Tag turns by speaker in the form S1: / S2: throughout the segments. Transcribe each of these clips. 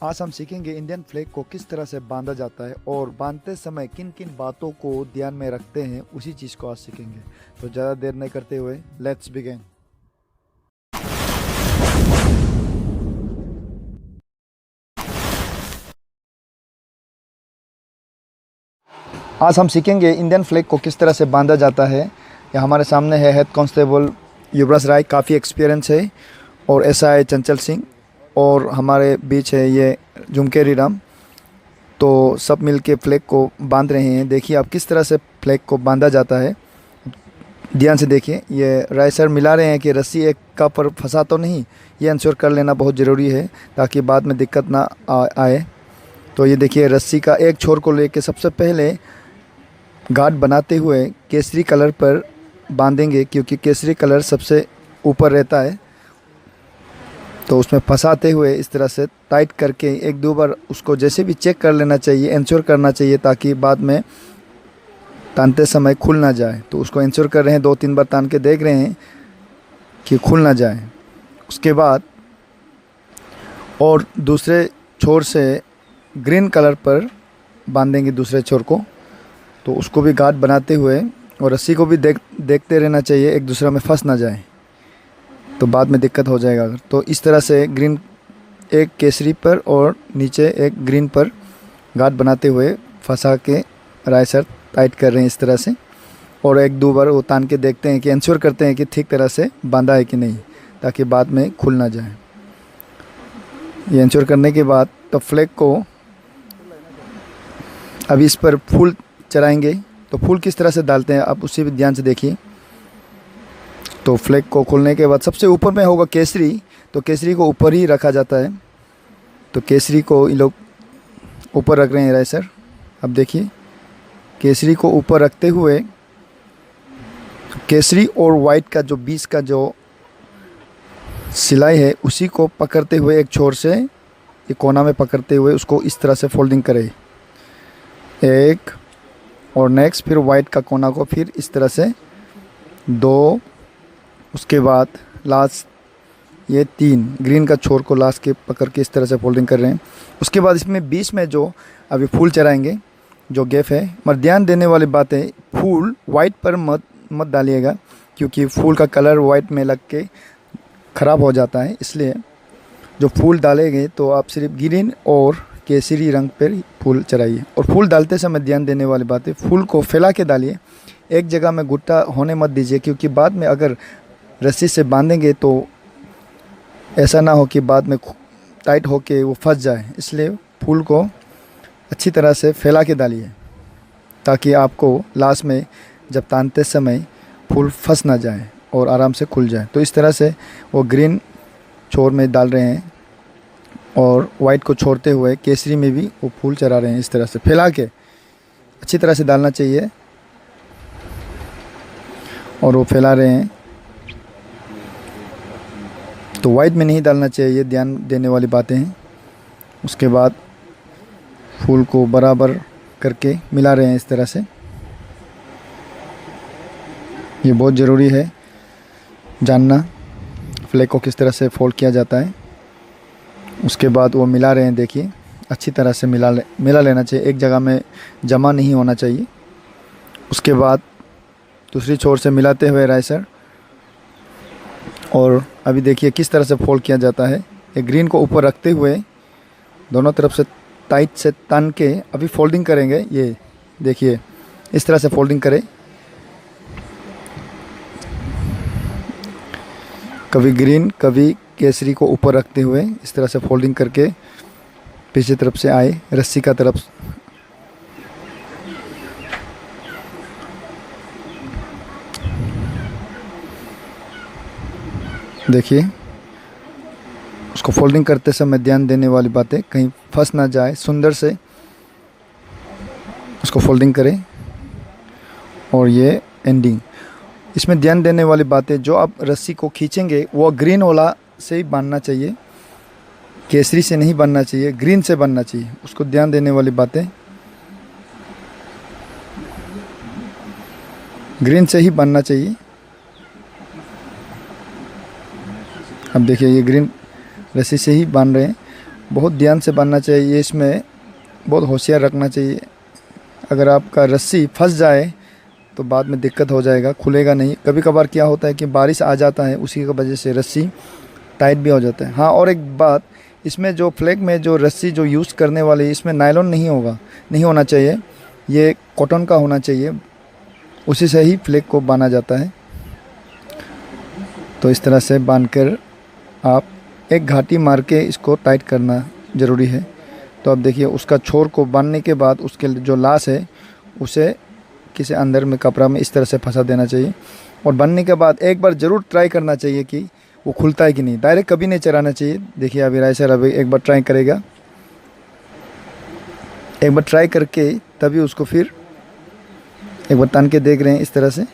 S1: आज हम सीखेंगे इंडियन फ्लैग को किस तरह से बांधा जाता है और बांधते समय किन किन बातों को ध्यान में रखते हैं, उसी चीज़ को आज सीखेंगे। तो ज़्यादा देर नहीं करते हुए लेट्स बिगिन। आज हम सीखेंगे इंडियन फ्लैग को किस तरह से बांधा जाता है। यह हमारे सामने है हेड कांस्टेबल युवराज राय, काफ़ी एक्सपीरियंस है, और एसआई चंचल सिंह, और हमारे बीच है ये झुमकेरी राम। तो सब मिल के फ्लैग को बांध रहे हैं। देखिए आप किस तरह से फ्लैग को बांधा जाता है, ध्यान से देखिए। ये राय सर मिला रहे हैं कि रस्सी एक का पर फंसा तो नहीं, ये इंश्योर कर लेना बहुत ज़रूरी है ताकि बाद में दिक्कत ना आए। तो ये देखिए रस्सी का एक छोर को लेके सबसे पहले गार्ड बनाते हुए केसरी कलर पर बांधेंगे, क्योंकि केसरी कलर सबसे ऊपर रहता है। तो उसमें फंसाते हुए इस तरह से टाइट करके एक दो बार उसको जैसे भी चेक कर लेना चाहिए, इंश्योर करना चाहिए, ताकि बाद में तानते समय खुल ना जाए। तो उसको इंश्योर कर रहे हैं, 2-3 बार तान के देख रहे हैं कि खुल ना जाए। उसके बाद और दूसरे छोर से ग्रीन कलर पर बांधेंगे दूसरे छोर को। तो उसको भी गार्ड बनाते हुए और रस्सी को भी देखते रहना चाहिए, एक दूसरे में फंस ना जाए, तो बाद में दिक्कत हो जाएगा अगर। तो इस तरह से ग्रीन एक केसरी पर और नीचे एक ग्रीन पर गार्ड बनाते हुए फंसा के राय सर टाइट कर रहे हैं इस तरह से। और एक दो बार वो तान के देखते हैं कि इंश्योर करते हैं कि ठीक तरह से बांधा है कि नहीं, ताकि बाद में खुल ना जाए। ये इंश्योर करने के बाद तो फ्लैग को अभी इस पर फूल चढ़ाएंगे। तो फूल किस तरह से डालते हैं आप उसी भी ध्यान से देखिए। तो फ्लैग को खोलने के बाद सबसे ऊपर में होगा केसरी, तो केसरी को ऊपर ही रखा जाता है। तो केसरी को ये लोग ऊपर रख रहे हैं राय सर। अब देखिए केसरी को ऊपर रखते हुए केसरी और वाइट का जो बीच का जो सिलाई है उसी को पकड़ते हुए एक छोर से ये कोना में पकड़ते हुए उसको इस तरह से फोल्डिंग करें एक, और नेक्स्ट फिर वाइट का कोना को फिर इस तरह से 2, उसके बाद लास्ट ये 3 ग्रीन का छोर को लास्ट के पकड़ के इस तरह से फोल्डिंग कर रहे हैं। उसके बाद इसमें बीच में जो अभी फूल चढ़ाएंगे जो गैप है, मगर ध्यान देने वाली बात है फूल वाइट पर मत डालिएगा, क्योंकि फूल का कलर वाइट में लग के ख़राब हो जाता है। इसलिए जो फूल डालेंगे तो आप सिर्फ ग्रीन और केसरी रंग पर फूल चढ़ाइए। और फूल डालते समय ध्यान देने वाली बात है, फूल को फैला के डालिए, एक जगह में गुट्टा होने मत दीजिए, क्योंकि बाद में अगर रस्सी से बांधेंगे तो ऐसा ना हो कि बाद में टाइट होके वो फंस जाए। इसलिए फूल को अच्छी तरह से फैला के डालिए, ताकि आपको लास्ट में जब तानते समय फूल फंस ना जाए और आराम से खुल जाए। तो इस तरह से वो ग्रीन छोर में डाल रहे हैं और वाइट को छोड़ते हुए केसरी में भी वो फूल चढ़ा रहे हैं। इस तरह से फैला के अच्छी तरह से डालना चाहिए, और वो फैला रहे हैं। तो वाइट में नहीं डालना चाहिए, ध्यान देने वाली बातें हैं। उसके बाद फूल को बराबर करके मिला रहे हैं इस तरह से। ये बहुत ज़रूरी है जानना फ्लैग को किस तरह से फोल्ड किया जाता है। उसके बाद वो मिला रहे हैं, देखिए अच्छी तरह से मिला लेना चाहिए, एक जगह में जमा नहीं होना चाहिए। उसके बाद दूसरी छोर से मिलाते हुए राय सर, और अभी देखिए किस तरह से फोल्ड किया जाता है। एक ग्रीन को ऊपर रखते हुए दोनों तरफ से टाइट से तान के अभी फोल्डिंग करेंगे। ये देखिए इस तरह से फोल्डिंग करें, कभी ग्रीन कभी केसरी को ऊपर रखते हुए इस तरह से फोल्डिंग करके पीछे तरफ से आए रस्सी का तरफ। देखिए उसको फोल्डिंग करते समय ध्यान देने वाली बातें, कहीं फंस ना जाए, सुंदर से उसको फोल्डिंग करें। और ये एंडिंग, इसमें ध्यान देने वाली बातें, जो आप रस्सी को खींचेंगे वो ग्रीन वाला से ही बांधना चाहिए, केसरी से नहीं बांधना चाहिए, ग्रीन से बांधना चाहिए। उसको ध्यान देने वाली बातें, ग्रीन से ही बांधना चाहिए। अब देखिए ये ग्रीन रस्सी से ही बांध रहे हैं। बहुत ध्यान से बांधना चाहिए, इसमें बहुत होशियार रखना चाहिए। अगर आपका रस्सी फंस जाए तो बाद में दिक्कत हो जाएगा, खुलेगा नहीं। कभी कभार क्या होता है कि बारिश आ जाता है, उसी की वजह से रस्सी टाइट भी हो जाता है। हाँ, और एक बात, इसमें जो फ्लैग में जो रस्सी जो यूज़ करने वाली, इसमें नायलॉन नहीं होना चाहिए, ये कॉटन का होना चाहिए, उसी से ही फ्लैग को बांधा जाता है। तो इस तरह से बांधकर आप एक घाटी मार के इसको टाइट करना ज़रूरी है। तो अब देखिए, उसका छोर को बांधने के बाद उसके जो लाश है उसे किसी अंदर में कपड़ा में इस तरह से फंसा देना चाहिए। और बांधने के बाद एक बार ज़रूर ट्राई करना चाहिए कि वो खुलता है कि नहीं। डायरेक्ट कभी नहीं चलाना चाहिए। देखिए अभी राय सर अभी एक बार ट्राई करेगा, एक बार ट्राई करके तभी उसको फिर एक बार तान के देख रहे हैं। इस तरह से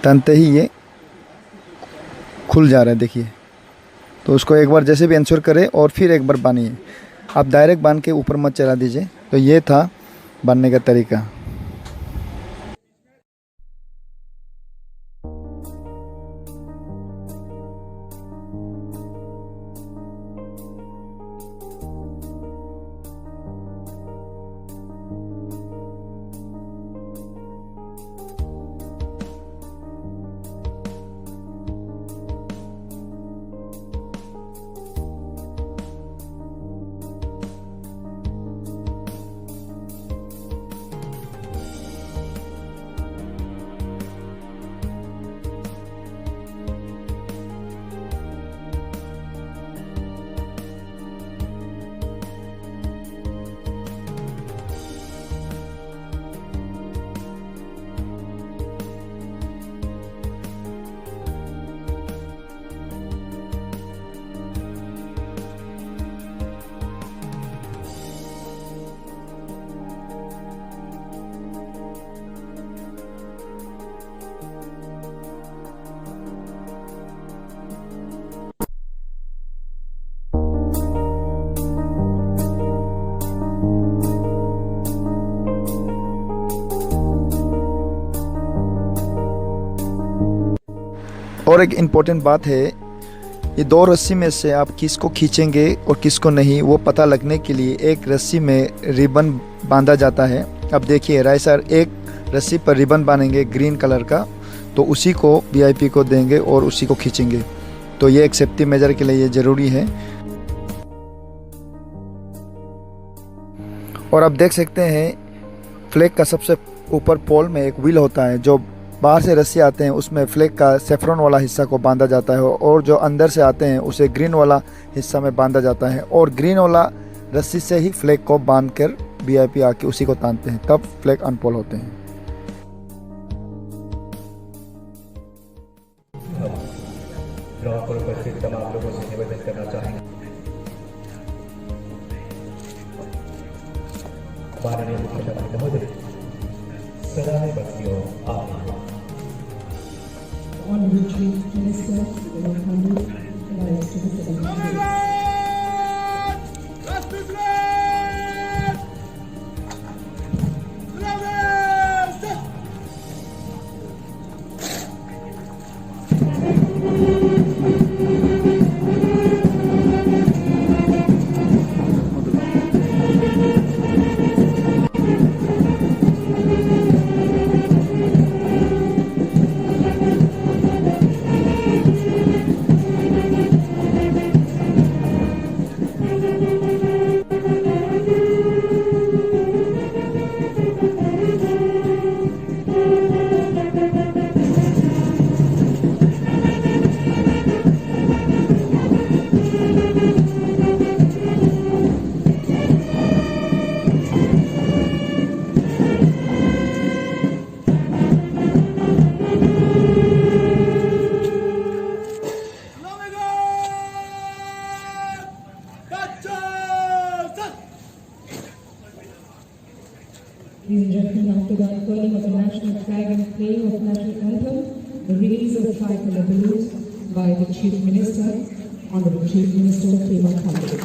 S1: तानते ही ये खुल जा रहा है, देखिए। तो उसको एक बार जैसे भी इंश्योर करें और फिर एक बार बांधिए। आप डायरेक्ट बांध के ऊपर मत चला दीजिए। तो ये था बांधने का तरीका। और एक इम्पोर्टेंट बात है, ये दो रस्सी में से आप किसको खींचेंगे और किसको नहीं, वो पता लगने के लिए एक रस्सी में रिबन बांधा जाता है। अब देखिए राय सर एक रस्सी पर रिबन बांधेंगे ग्रीन कलर का, तो उसी को वीआईपी को देंगे और उसी को खींचेंगे। तो ये एक सेफ्टी मेजर के लिए ये ज़रूरी है। और आप देख सकते हैं फ्लैग का सबसे ऊपर पोल में एक व्हील होता है, जो बाहर से रस्सी आते हैं उसमें फ्लैग का सेफ्रॉन वाला हिस्सा को बांधा जाता है, और जो अंदर से आते हैं उसे ग्रीन वाला हिस्सा में बांधा जाता है। और ग्रीन वाला रस्सी से ही फ्लैग को बांध कर वीआईपी आके उसी को तानते हैं, तब फ्लैग अनपोल होते हैं।
S2: ग्राउंड पर उपस्थित तमाम लोगों से निवेदन करना चाहेंगे, माननीय मुख्यमंत्री महोदय, सराहनीय बत्तियों आप
S3: Honorable Chief Minister, Governor Khandu, Vice President. Ladies and gentlemen, after the unfurling of the national flag and playing of national anthem, the release of the tricolor balloons by the Chief Minister, Honorable Chief Minister Pema Khandu.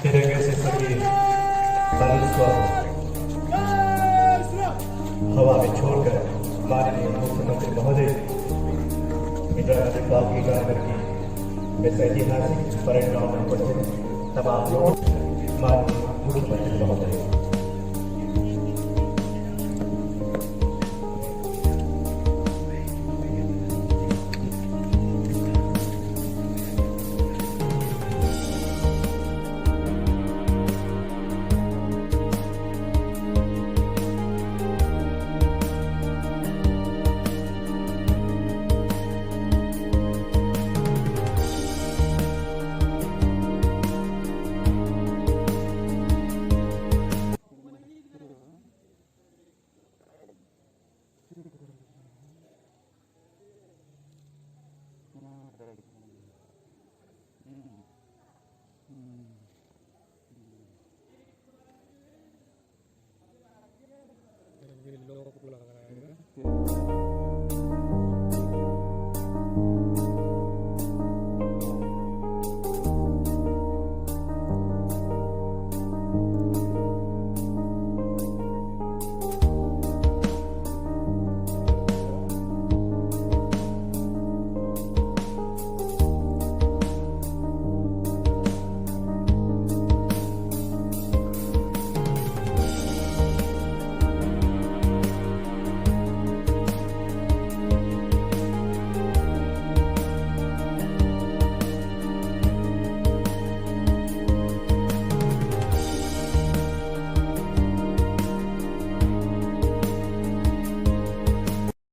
S2: तिरंगे से सभी बालूस को हवा में छोड़कर माननीय मुख्यमंत्री महोदय इंदिरा गांधी पार्क की इस ऐतिहासिक परेड ग्राउंड में उपस्थित तमाम लोग माननीय मुख्यमंत्री महोदय,
S4: लोगों को लग रहा है